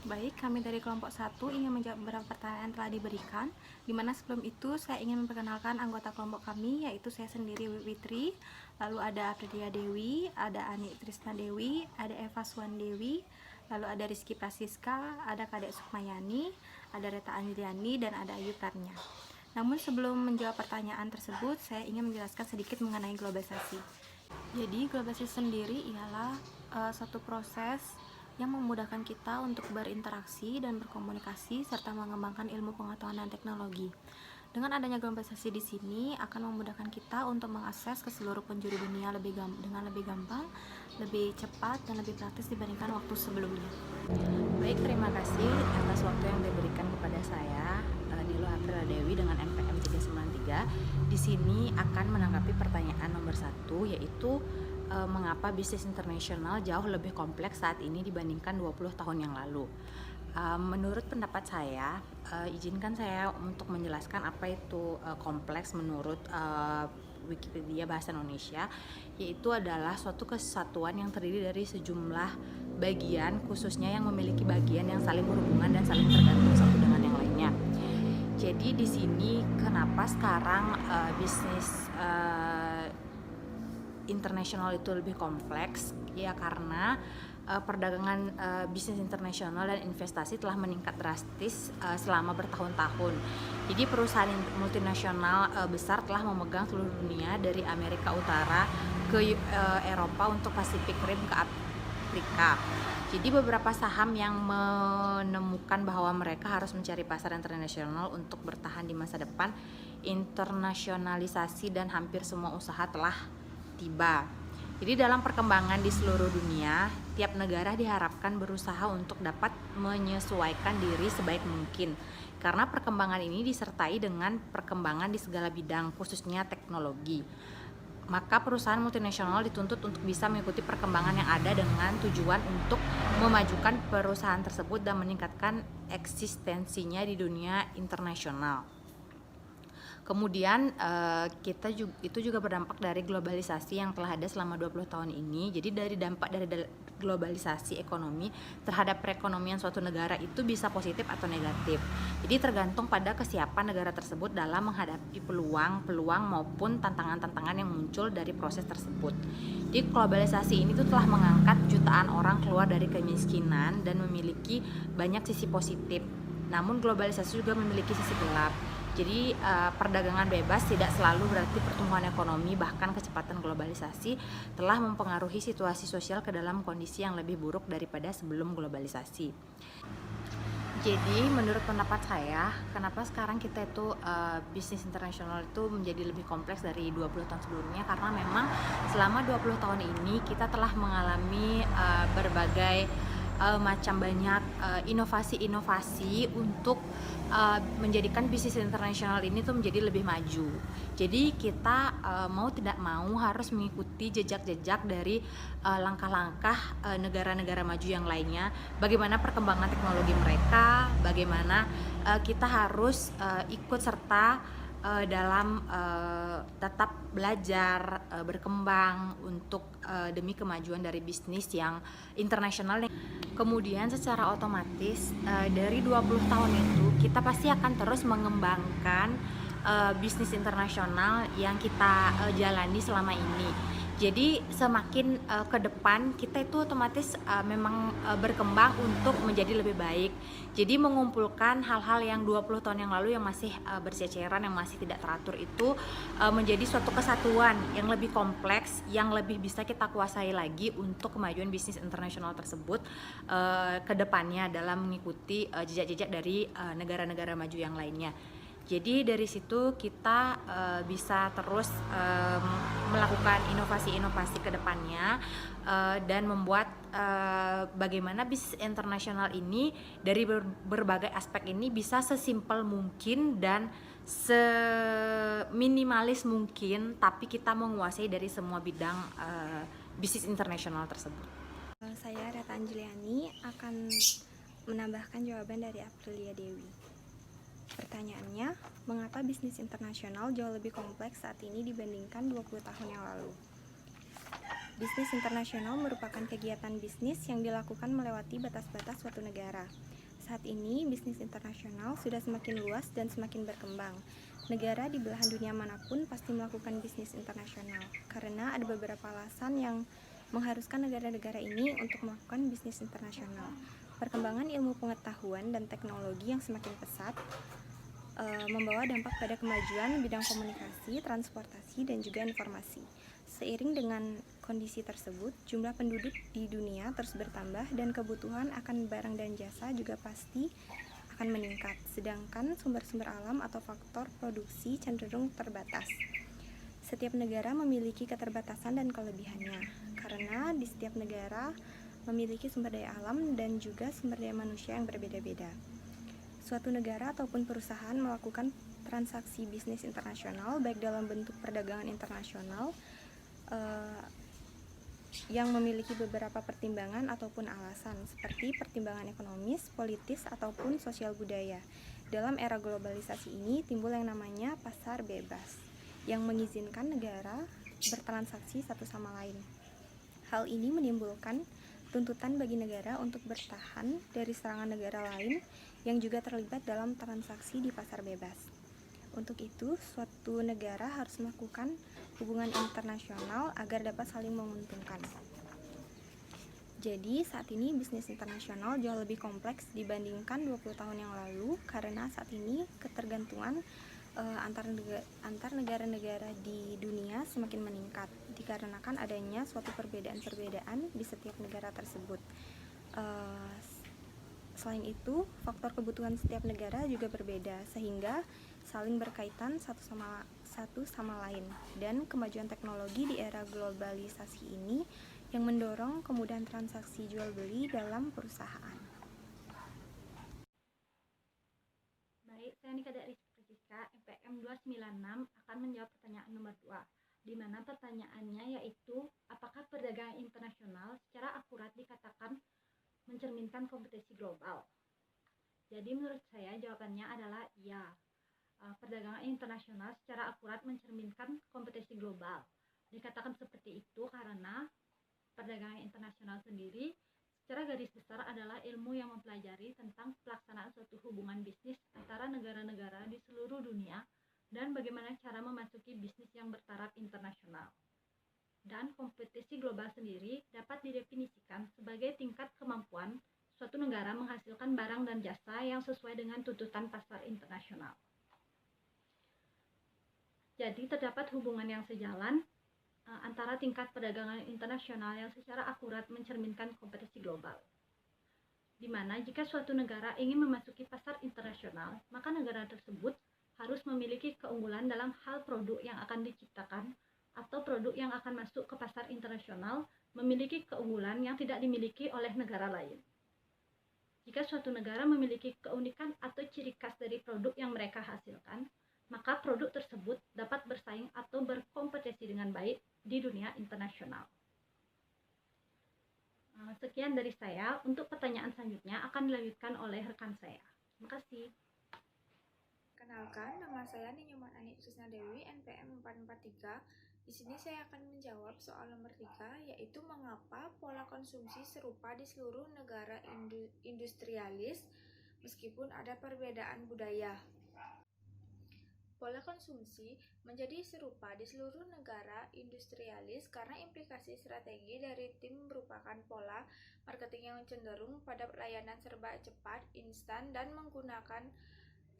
Baik, kami dari kelompok 1 ingin menjawab beberapa pertanyaan yang telah diberikan, di mana sebelum itu saya ingin memperkenalkan anggota kelompok kami, yaitu saya sendiri Witri, lalu ada Aprilia Dewi, ada Ani Trisna Dewi, ada Eva Swan Dewi, lalu ada Rizky Prasiska, ada Kadek Sukmayani, ada Reta Anjliani, dan ada Ayu Pranya. Namun sebelum menjawab pertanyaan tersebut, saya ingin menjelaskan sedikit mengenai globalisasi. Jadi globalisasi sendiri ialah suatu proses yang memudahkan kita untuk berinteraksi dan berkomunikasi serta mengembangkan ilmu pengetahuan dan teknologi. Dengan adanya globalisasi di sini akan memudahkan kita untuk mengakses ke seluruh penjuru dunia dengan lebih gampang, lebih cepat dan lebih praktis dibandingkan waktu sebelumnya. Baik, terima kasih atas waktu yang diberikan kepada saya, Nilo Aprilia Dewi dengan NPM 393. Di sini akan menanggapi pertanyaan nomor 1, yaitu mengapa bisnis internasional jauh lebih kompleks saat ini dibandingkan 20 tahun yang lalu. Menurut pendapat saya, izinkan saya untuk menjelaskan apa itu kompleks menurut Wikipedia Bahasa Indonesia, yaitu adalah suatu kesatuan yang terdiri dari sejumlah bagian, khususnya yang memiliki bagian yang saling berhubungan dan saling tergantung satu dengan yang lainnya. Jadi di sini kenapa sekarang bisnis internasional itu lebih kompleks, ya karena perdagangan bisnis internasional dan investasi telah meningkat drastis selama bertahun-tahun. Jadi perusahaan multinasional besar telah memegang seluruh dunia dari Amerika Utara ke Eropa untuk Pacific Rim ke Afrika. Jadi beberapa saham yang menemukan bahwa mereka harus mencari pasar internasional untuk bertahan di masa depan, internasionalisasi dan hampir semua usaha telah tiba. Jadi dalam perkembangan di seluruh dunia, tiap negara diharapkan berusaha untuk dapat menyesuaikan diri sebaik mungkin. Karena perkembangan ini disertai dengan perkembangan di segala bidang, khususnya teknologi. Maka perusahaan multinasional dituntut untuk bisa mengikuti perkembangan yang ada dengan tujuan untuk memajukan perusahaan tersebut dan meningkatkan eksistensinya di dunia internasional. Kemudian itu juga berdampak dari globalisasi yang telah ada selama 20 tahun ini. Jadi dari dampak dari globalisasi ekonomi terhadap perekonomian suatu negara itu bisa positif atau negatif. Jadi tergantung pada kesiapan negara tersebut dalam menghadapi peluang maupun tantangan-tantangan yang muncul dari proses tersebut. Jadi globalisasi ini tuh telah mengangkat jutaan orang keluar dari kemiskinan dan memiliki banyak sisi positif. Namun globalisasi juga memiliki sisi gelap. Jadi perdagangan bebas tidak selalu berarti pertumbuhan ekonomi, bahkan kecepatan globalisasi telah mempengaruhi situasi sosial ke dalam kondisi yang lebih buruk daripada sebelum globalisasi. Jadi menurut pendapat saya, kenapa sekarang kita itu bisnis internasional itu menjadi lebih kompleks dari 20 tahun sebelumnya, karena memang selama 20 tahun ini kita telah mengalami berbagai macam banyak inovasi-inovasi untuk menjadikan bisnis internasional ini tuh menjadi lebih maju. Jadi kita mau tidak mau harus mengikuti jejak-jejak dari langkah-langkah negara-negara maju yang lainnya. Bagaimana perkembangan teknologi mereka, bagaimana kita harus ikut serta dalam tetap belajar, berkembang untuk demi kemajuan dari bisnis yang internasional. Kemudian secara otomatis dari 20 tahun itu kita pasti akan terus mengembangkan bisnis internasional yang kita jalani selama ini. Jadi semakin ke depan kita itu otomatis memang berkembang untuk menjadi lebih baik. Jadi mengumpulkan hal-hal yang 20 tahun yang lalu yang masih berseceran, yang masih tidak teratur itu menjadi suatu kesatuan yang lebih kompleks, yang lebih bisa kita kuasai lagi untuk kemajuan bisnis internasional tersebut ke depannya dalam mengikuti jejak-jejak dari negara-negara maju yang lainnya. Jadi dari situ kita bisa terus melakukan inovasi-inovasi ke depannya dan membuat bagaimana bisnis internasional ini dari berbagai aspek ini bisa sesimpel mungkin dan seminimalis mungkin, tapi kita menguasai dari semua bidang bisnis internasional tersebut. Saya Reta Anjliani akan menambahkan jawaban dari Aprilia Dewi. Pertanyaannya, mengapa bisnis internasional jauh lebih kompleks saat ini dibandingkan 20 tahun yang lalu? Bisnis internasional merupakan kegiatan bisnis yang dilakukan melewati batas-batas suatu negara. Saat ini, bisnis internasional sudah semakin luas dan semakin berkembang. Negara di belahan dunia manapun pasti melakukan bisnis internasional, karena ada beberapa alasan yang mengharuskan negara-negara ini untuk melakukan bisnis internasional. Perkembangan ilmu pengetahuan dan teknologi yang semakin pesat membawa dampak pada kemajuan bidang komunikasi, transportasi, dan juga informasi. Seiring dengan kondisi tersebut, jumlah penduduk di dunia terus bertambah dan kebutuhan akan barang dan jasa juga pasti akan meningkat, sedangkan sumber-sumber alam atau faktor produksi cenderung terbatas. Setiap negara memiliki keterbatasan dan kelebihannya, karena di setiap negara memiliki sumber daya alam dan juga sumber daya manusia yang berbeda-beda. Suatu negara ataupun perusahaan melakukan transaksi bisnis internasional baik dalam bentuk perdagangan internasional yang memiliki beberapa pertimbangan ataupun alasan seperti pertimbangan ekonomis, politis, ataupun sosial budaya. Dalam era globalisasi ini timbul yang namanya pasar bebas yang mengizinkan negara bertransaksi satu sama lain. Hal ini menimbulkan tuntutan bagi negara untuk bertahan dari serangan negara lain yang juga terlibat dalam transaksi di pasar bebas. Untuk itu, suatu negara harus melakukan hubungan internasional agar dapat saling menguntungkan. Jadi, saat ini bisnis internasional jauh lebih kompleks dibandingkan 20 tahun yang lalu karena saat ini ketergantungan antar negara-negara di dunia semakin meningkat dikarenakan adanya suatu perbedaan-perbedaan di setiap negara tersebut. Selain itu, faktor kebutuhan setiap negara juga berbeda sehingga saling berkaitan satu sama lain, dan kemajuan teknologi di era globalisasi ini yang mendorong kemudahan transaksi jual beli dalam perusahaan. Baik, saya Nika dari Rizka, MPM 296 akan menjawab pertanyaan nomor 2, di mana pertanyaannya yaitu apakah perdagangan internasional secara akurat dikatakan mencerminkan kompetisi global? Jadi menurut saya jawabannya adalah iya. Perdagangan internasional secara akurat mencerminkan kompetisi global. Dikatakan seperti itu karena perdagangan internasional sendiri secara garis besar adalah ilmu yang mempelajari tentang pelaksanaan suatu hubungan bisnis antara negara-negara di seluruh dunia dan bagaimana cara memasuki bisnis yang bertaraf internasional. Dan kompetisi global sendiri dapat didefinisikan sebagai tingkat kemampuan suatu negara menghasilkan barang dan jasa yang sesuai dengan tuntutan pasar internasional. Jadi terdapat hubungan yang sejalan antara tingkat perdagangan internasional yang secara akurat mencerminkan kompetisi global. Di mana jika suatu negara ingin memasuki pasar internasional, maka negara tersebut harus memiliki keunggulan dalam hal produk yang akan diciptakan atau produk yang akan masuk ke pasar internasional memiliki keunggulan yang tidak dimiliki oleh negara lain. Jika suatu negara memiliki keunikan atau ciri khas dari produk yang mereka hasilkan, maka produk tersebut dapat bersaing atau berkompetisi dengan baik di dunia internasional. Sekian dari saya. Untuk pertanyaan selanjutnya akan dilanjutkan oleh rekan saya. Terima kasih. Kenalkan, nama saya Ninyoman Ani Krisnadewi, NPM 443. Di sini saya akan menjawab soal nomor 3, yaitu mengapa pola konsumsi serupa di seluruh negara industrialis meskipun ada perbedaan budaya. Pola konsumsi menjadi serupa di seluruh negara industrialis karena implikasi strategi dari tim merupakan pola marketing yang cenderung pada layanan serba cepat, instan, dan menggunakan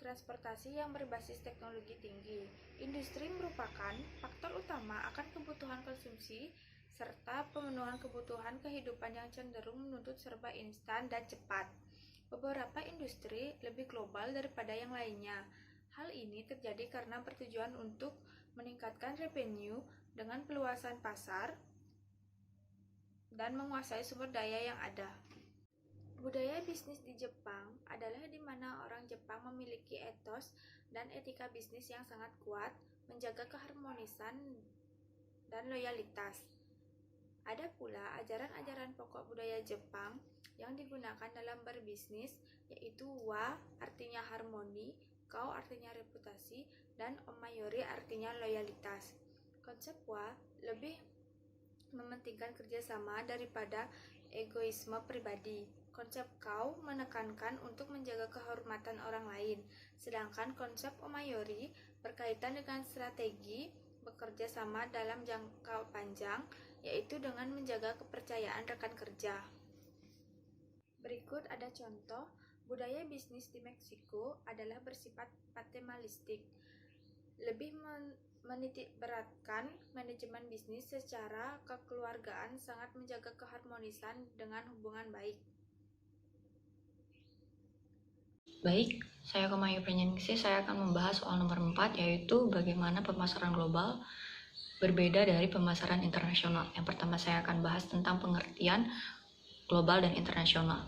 transportasi yang berbasis teknologi tinggi. Industri merupakan faktor utama akan kebutuhan konsumsi serta pemenuhan kebutuhan kehidupan yang cenderung menuntut serba instan dan cepat. Beberapa industri lebih global daripada yang lainnya. Hal ini terjadi karena bertujuan untuk meningkatkan revenue dengan peluasan pasar dan menguasai sumber daya yang ada. Budaya bisnis di Jepang adalah di mana orang Jepang memiliki etos dan etika bisnis yang sangat kuat, menjaga keharmonisan dan loyalitas. Ada pula ajaran-ajaran pokok budaya Jepang yang digunakan dalam berbisnis, yaitu wa artinya harmoni, kau artinya reputasi, dan omayori artinya loyalitas. Konsep wa lebih mementingkan kerjasama daripada egoisme pribadi. Konsep kau menekankan untuk menjaga kehormatan orang lain, sedangkan konsep omayori berkaitan dengan strategi bekerja sama dalam jangka panjang, yaitu dengan menjaga kepercayaan rekan kerja. Berikut ada contoh, budaya bisnis di Meksiko adalah bersifat paternalistik, lebih menitikberatkan manajemen bisnis secara kekeluargaan, sangat menjaga keharmonisan dengan hubungan baik. Baik, saya Komayu Pranyaningsih, saya akan membahas soal nomor 4, yaitu bagaimana pemasaran global berbeda dari pemasaran internasional. Yang pertama saya akan bahas tentang pengertian global dan internasional.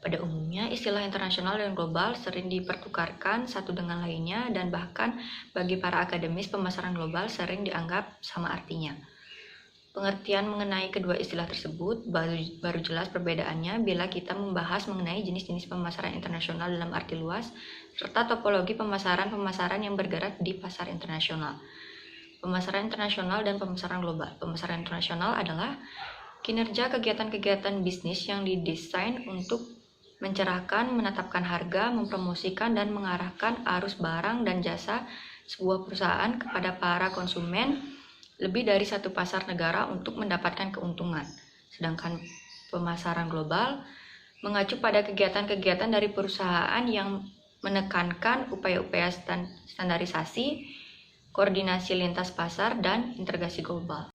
Pada umumnya, istilah internasional dan global sering dipertukarkan satu dengan lainnya, dan bahkan bagi para akademis pemasaran global sering dianggap sama artinya. Pengertian mengenai kedua istilah tersebut baru jelas perbedaannya bila kita membahas mengenai jenis-jenis pemasaran internasional dalam arti luas, serta topologi pemasaran yang bergerak di pasar internasional. Pemasaran internasional dan pemasaran global. Pemasaran internasional adalah kinerja kegiatan-kegiatan bisnis yang didesain untuk mencerahkan, menetapkan harga, mempromosikan, dan mengarahkan arus barang dan jasa sebuah perusahaan kepada para konsumen lebih dari satu pasar negara untuk mendapatkan keuntungan. Sedangkan pemasaran global mengacu pada kegiatan-kegiatan dari perusahaan yang menekankan upaya-upaya standarisasi, koordinasi lintas pasar, dan integrasi global.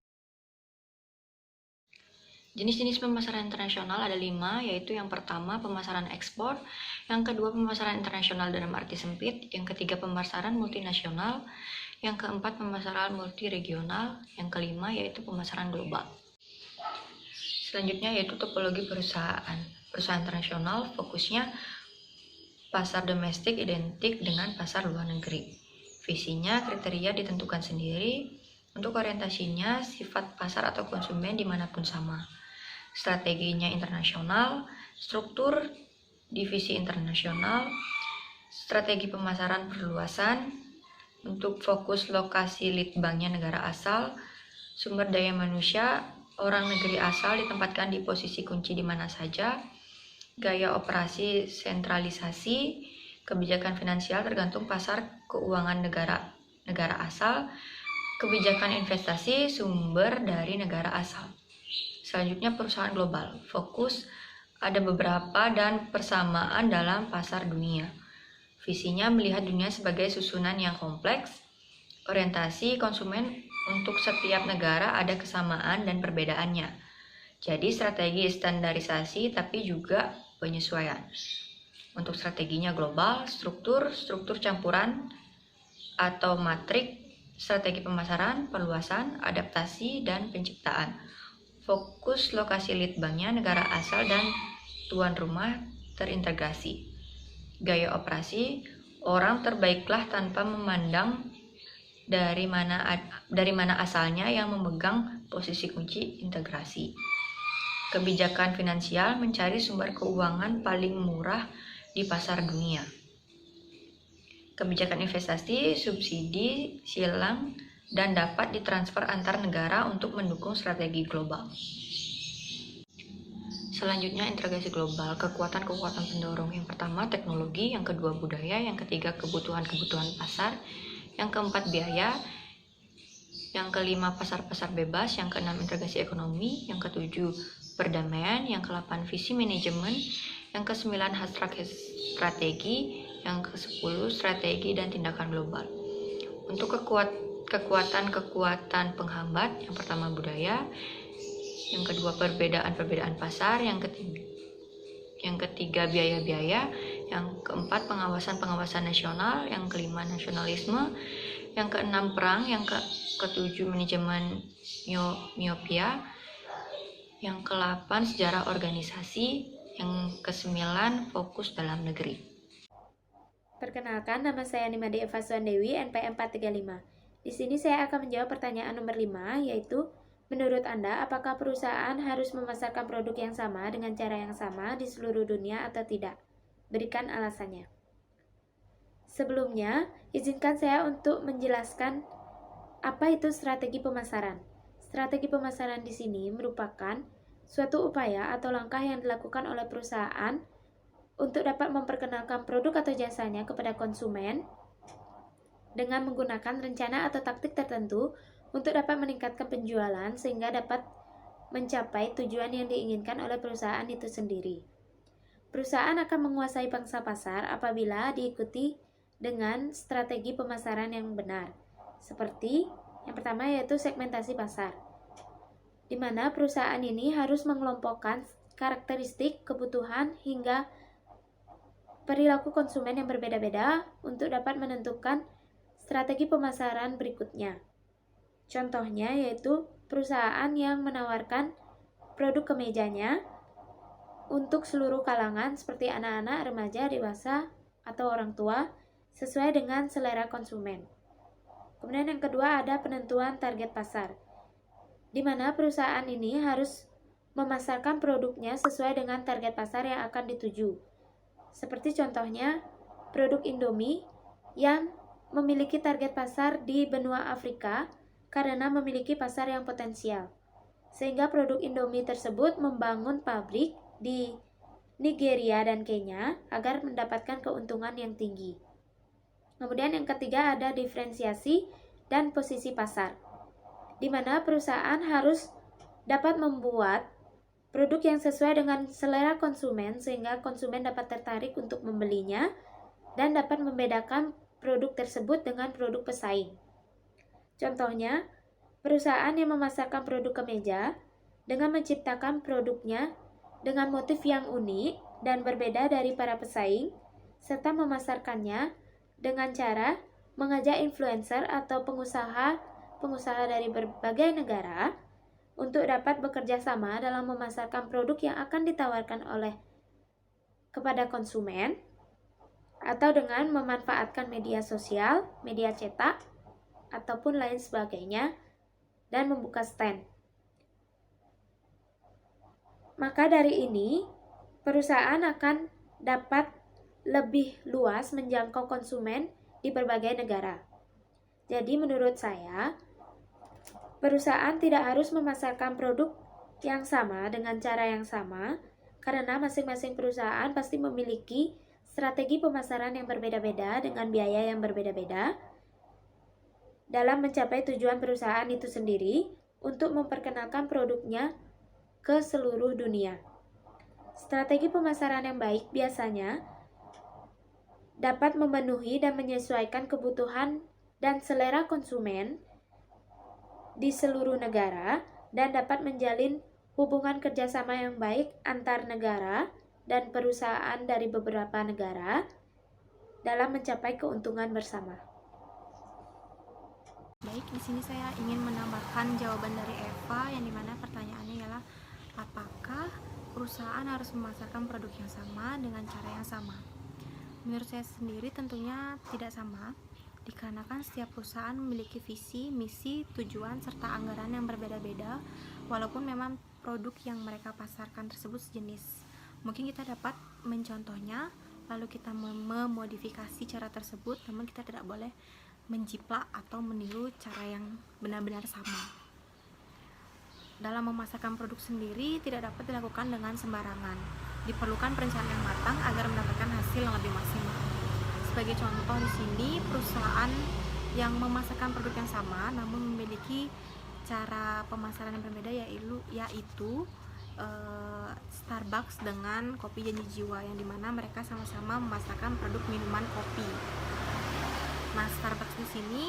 Jenis-jenis pemasaran internasional ada 5, yaitu yang pertama pemasaran ekspor, yang kedua pemasaran internasional dalam arti sempit, yang ketiga pemasaran multinasional, yang keempat pemasaran multiregional, yang kelima yaitu pemasaran global. Selanjutnya yaitu topologi perusahaan. Perusahaan internasional fokusnya pasar domestik identik dengan pasar luar negeri. Visinya, kriteria ditentukan sendiri, untuk orientasinya sifat pasar atau konsumen dimanapun sama. Strateginya internasional, struktur divisi internasional, strategi pemasaran perluasan, untuk fokus lokasi lead banknya negara asal, sumber daya manusia, orang negeri asal ditempatkan di posisi kunci di mana saja, gaya operasi sentralisasi, kebijakan finansial tergantung pasar keuangan negara asal, kebijakan investasi sumber dari negara asal. Selanjutnya perusahaan global, fokus ada beberapa dan persamaan dalam pasar dunia. Visinya melihat dunia sebagai susunan yang kompleks. Orientasi konsumen untuk setiap negara ada kesamaan dan perbedaannya. Jadi strategi standarisasi tapi juga penyesuaian. Untuk strateginya global, struktur campuran atau matrik, strategi pemasaran, perluasan, adaptasi, dan penciptaan. Fokus lokasi lead banknya negara asal dan tuan rumah terintegrasi. Gaya operasi, orang terbaiklah tanpa memandang dari mana asalnya yang memegang posisi kunci integrasi. Kebijakan finansial mencari sumber keuangan paling murah di pasar dunia. Kebijakan investasi, subsidi, silang, dan dapat ditransfer antar negara untuk mendukung strategi global. Selanjutnya integrasi global, kekuatan-kekuatan pendorong. Yang pertama teknologi, yang kedua budaya, yang ketiga kebutuhan-kebutuhan pasar, yang keempat biaya, yang kelima pasar-pasar bebas, yang keenam integrasi ekonomi, yang ketujuh perdamaian, yang ke-8 visi manajemen, yang ke-9 strategi, yang ke-10 strategi dan tindakan global. Untuk kekuatan-kekuatan penghambat, yang pertama budaya, yang kedua perbedaan pasar, yang ketiga biaya-biaya, yang keempat pengawasan nasional, yang kelima nasionalisme, yang keenam perang, yang ketujuh manajemen miopia, yang ke-8 sejarah organisasi, yang ke-9 fokus dalam negeri. Perkenalkan, nama saya Nimade Eva Suandewi, NPM 435. Di sini saya akan menjawab pertanyaan nomor 5, yaitu menurut Anda, apakah perusahaan harus memasarkan produk yang sama dengan cara yang sama di seluruh dunia atau tidak? Berikan alasannya. Sebelumnya, izinkan saya untuk menjelaskan apa itu strategi pemasaran. Strategi pemasaran di sini merupakan suatu upaya atau langkah yang dilakukan oleh perusahaan untuk dapat memperkenalkan produk atau jasanya kepada konsumen dengan menggunakan rencana atau taktik tertentu untuk dapat meningkatkan penjualan sehingga dapat mencapai tujuan yang diinginkan oleh perusahaan itu sendiri. Perusahaan akan menguasai pangsa pasar apabila diikuti dengan strategi pemasaran yang benar. Seperti yang pertama yaitu segmentasi pasar, di mana perusahaan ini harus mengelompokkan karakteristik, kebutuhan, hingga perilaku konsumen yang berbeda-beda untuk dapat menentukan strategi pemasaran berikutnya. Contohnya yaitu perusahaan yang menawarkan produk kemejanya untuk seluruh kalangan seperti anak-anak, remaja, dewasa, atau orang tua sesuai dengan selera konsumen. Kemudian yang kedua ada penentuan target pasar, di mana perusahaan ini harus memasarkan produknya sesuai dengan target pasar yang akan dituju. Seperti contohnya produk Indomie yang memiliki target pasar di benua Afrika karena memiliki pasar yang potensial. Sehingga produk Indomie tersebut membangun pabrik di Nigeria dan Kenya agar mendapatkan keuntungan yang tinggi. Kemudian yang ketiga ada diferensiasi dan posisi pasar, di mana perusahaan harus dapat membuat produk yang sesuai dengan selera konsumen sehingga konsumen dapat tertarik untuk membelinya dan dapat membedakan produk tersebut dengan produk pesaing. Contohnya, perusahaan yang memasarkan produk kemeja dengan menciptakan produknya dengan motif yang unik dan berbeda dari para pesaing, serta memasarkannya dengan cara mengajak influencer atau pengusaha dari berbagai negara untuk dapat bekerja sama dalam memasarkan produk yang akan ditawarkan kepada konsumen, atau dengan memanfaatkan media sosial, media cetak, ataupun lain sebagainya, dan membuka stand. Maka dari ini, perusahaan akan dapat lebih luas menjangkau konsumen di berbagai negara. Jadi menurut saya, perusahaan tidak harus memasarkan produk yang sama dengan cara yang sama, karena masing-masing perusahaan pasti memiliki strategi pemasaran yang berbeda-beda dengan biaya yang berbeda-beda dalam mencapai tujuan perusahaan itu sendiri untuk memperkenalkan produknya ke seluruh dunia. Strategi pemasaran yang baik biasanya dapat memenuhi dan menyesuaikan kebutuhan dan selera konsumen di seluruh negara dan dapat menjalin hubungan kerjasama yang baik antar negara dan perusahaan dari beberapa negara dalam mencapai keuntungan bersama. Baik, di sini saya ingin menambahkan jawaban dari Eva yang dimana pertanyaannya ialah apakah perusahaan harus memasarkan produk yang sama dengan cara yang sama? Menurut saya sendiri tentunya tidak sama, dikarenakan setiap perusahaan memiliki visi, misi, tujuan, serta anggaran yang berbeda-beda, walaupun memang produk yang mereka pasarkan tersebut sejenis. Mungkin kita dapat mencontohnya, lalu kita memodifikasi cara tersebut, namun kita tidak boleh menjiplak atau meniru cara yang benar-benar sama. Dalam memasarkan produk sendiri tidak dapat dilakukan dengan sembarangan. Diperlukan perencanaan yang matang agar mendapatkan hasil yang lebih maksimal. Sebagai contoh di sini, perusahaan yang memasarkan produk yang sama namun memiliki cara pemasaran yang berbeda yaitu Starbucks dengan Kopi Janji Jiwa, yang dimana mereka sama-sama memasarkan produk minuman kopi. Nah, Starbucks di sini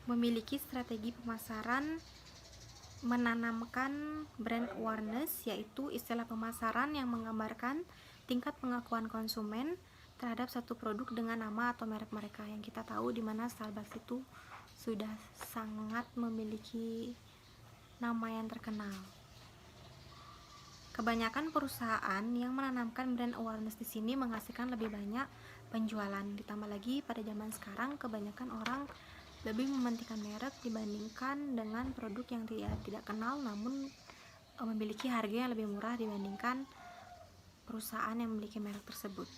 memiliki strategi pemasaran menanamkan brand awareness, yaitu istilah pemasaran yang menggambarkan tingkat pengakuan konsumen terhadap satu produk dengan nama atau merek mereka, yang kita tahu di mana Starbucks itu sudah sangat memiliki nama yang terkenal. Kebanyakan perusahaan yang menanamkan brand awareness di sini menghasilkan lebih banyak penjualan. Ditambah lagi pada zaman sekarang kebanyakan orang lebih mementingkan merek dibandingkan dengan produk yang tidak kenal namun memiliki harga yang lebih murah dibandingkan perusahaan yang memiliki merek tersebut.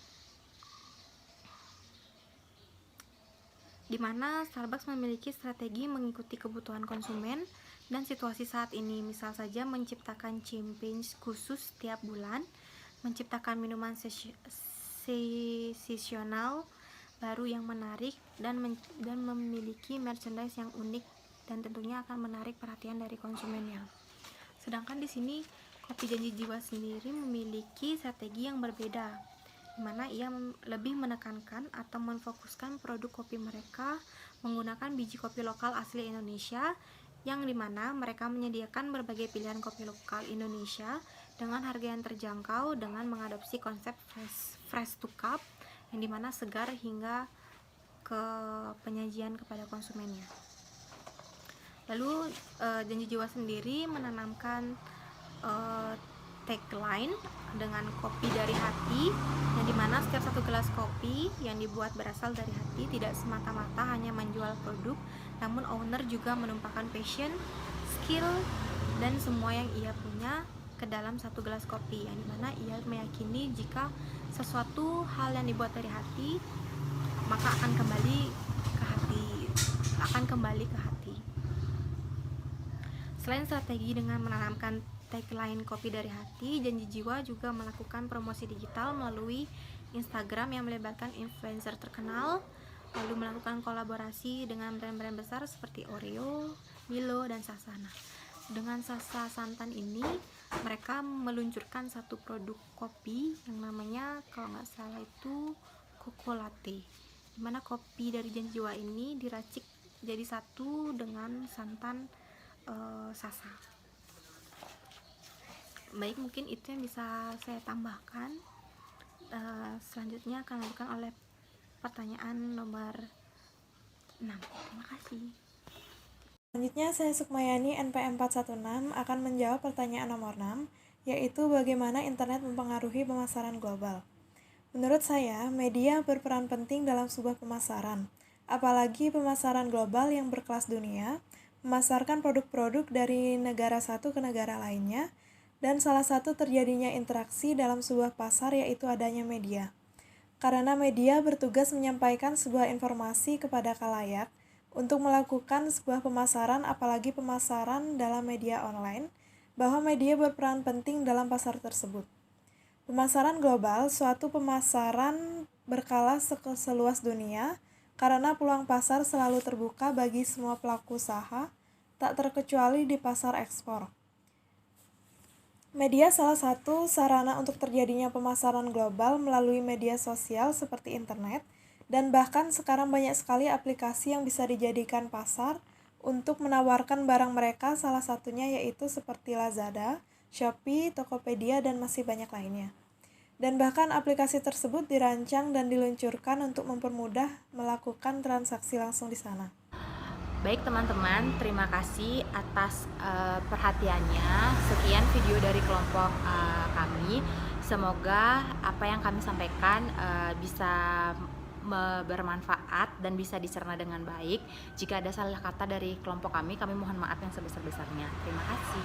Di mana Starbucks memiliki strategi mengikuti kebutuhan konsumen dan situasi saat ini. Misal saja menciptakan campaign khusus setiap bulan, menciptakan minuman seasonal baru yang menarik, dan memiliki merchandise yang unik dan tentunya akan menarik perhatian dari konsumennya. Sedangkan di sini Kopi Janji Jiwa sendiri memiliki strategi yang berbeda, di mana ia lebih menekankan atau memfokuskan produk kopi mereka menggunakan biji kopi lokal asli Indonesia, yang dimana mereka menyediakan berbagai pilihan kopi lokal Indonesia dengan harga yang terjangkau dengan mengadopsi konsep fresh to cup, yang dimana segar hingga ke penyajian kepada konsumennya. Lalu Janji Jiwa sendiri menanamkan tagline dengan kopi dari hati, yang dimana setiap satu gelas kopi yang dibuat berasal dari hati, tidak semata-mata hanya menjual produk, namun owner juga menumpahkan passion, skill, dan semua yang ia punya ke dalam satu gelas kopi, yang dimana ia meyakini jika sesuatu hal yang dibuat dari hati maka akan kembali ke hati. Selain strategi dengan menanamkan tagline kopi dari hati, Janji Jiwa juga melakukan promosi digital melalui Instagram yang melibatkan influencer terkenal, lalu melakukan kolaborasi dengan brand-brand besar seperti Oreo, Milo, dan Sasana. Dengan Sasa Santan ini, mereka meluncurkan satu produk kopi yang namanya, kalau nggak salah itu Coco Latte, dimana kopi dari Janji Jiwa ini diracik jadi satu dengan santan Sasa. Baik, mungkin itu yang bisa saya tambahkan. Selanjutnya akan dilakukan oleh pertanyaan nomor 6. Terima kasih. Selanjutnya, saya Sukmayani NPM 416 akan menjawab pertanyaan nomor 6, yaitu bagaimana internet mempengaruhi pemasaran global. Menurut saya, media berperan penting dalam sebuah pemasaran, apalagi pemasaran global yang berkelas dunia, memasarkan produk-produk dari negara satu ke negara lainnya, dan salah satu terjadinya interaksi dalam sebuah pasar yaitu adanya media. Karena media bertugas menyampaikan sebuah informasi kepada khalayak, untuk melakukan sebuah pemasaran, apalagi pemasaran dalam media online, bahwa media berperan penting dalam pasar tersebut. Pemasaran global, suatu pemasaran berkala seluas dunia, karena peluang pasar selalu terbuka bagi semua pelaku usaha, tak terkecuali di pasar ekspor. Media salah satu sarana untuk terjadinya pemasaran global melalui media sosial seperti internet, dan bahkan sekarang banyak sekali aplikasi yang bisa dijadikan pasar untuk menawarkan barang mereka, salah satunya yaitu seperti Lazada, Shopee, Tokopedia, dan masih banyak lainnya. Dan bahkan aplikasi tersebut dirancang dan diluncurkan untuk mempermudah melakukan transaksi langsung di sana. Baik teman-teman, terima kasih atas perhatiannya. Sekian video dari kelompok kami. Semoga apa yang kami sampaikan bisa bermanfaat dan bisa dicerna dengan baik. Jika ada salah kata dari kelompok kami mohon maaf yang sebesar-besarnya. Terima kasih.